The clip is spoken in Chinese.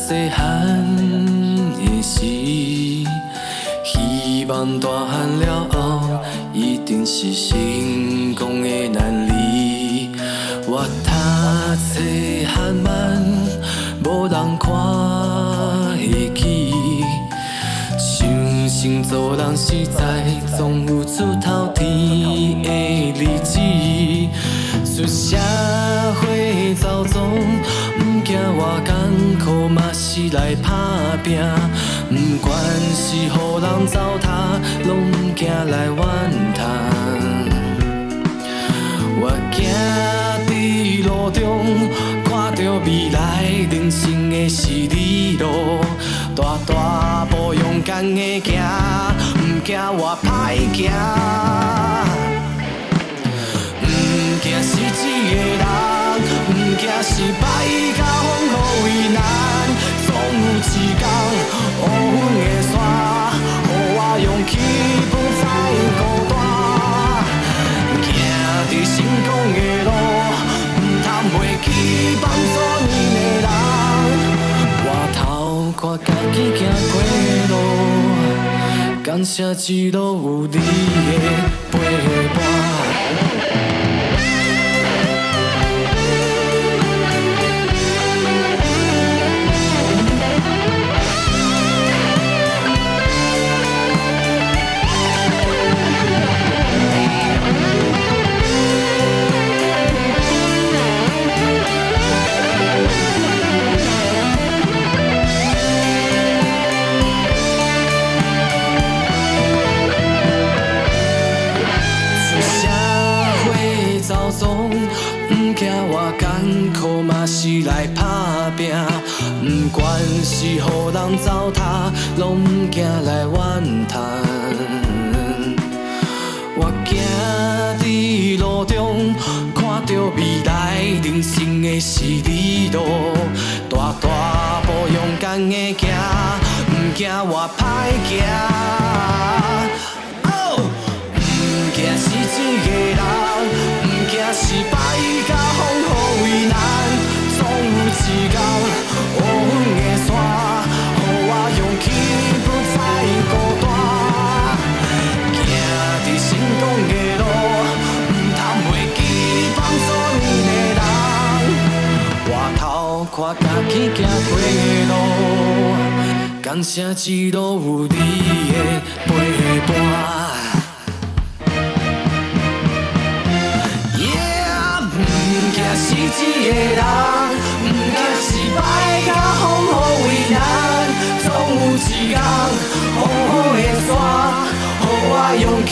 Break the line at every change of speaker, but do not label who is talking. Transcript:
细汉的时，希望大汉了后一定是成功的男儿。我读册汉慢，无人看会起。想成做人实在，总有出头天的日子。出社会走总，不惊偌艰苦，嘛是来打拼。不管是予人糟蹋，拢不惊来怨叹。我行伫路中，看到未来人生的是理路，大大步勇敢的行，不惊我歹行。不惊是一个人，不惊失败甲风雨为难，总有一天乌云的山，予我勇气不再孤单。行伫成功的路，不通袂去帮助你的人。回头看家己行过路，感谢一路有你的陪伴。不惊我艰苦，嘛是来打拼。不管是予人糟蹋，拢不惊来怨叹。我行伫路中，看到未来人生的是理路，大大步勇敢的行，不惊我歹行。不惊是一个人。失败甲风雨为难，总有一天乌云的山，予我勇气不再孤单。行伫成功的路，不通袂记帮助你的人。回头看家己行过路，感谢一路有你的陪伴。是一个人，不惊失败甲风雨为难，总有一天风雨的山，予我勇气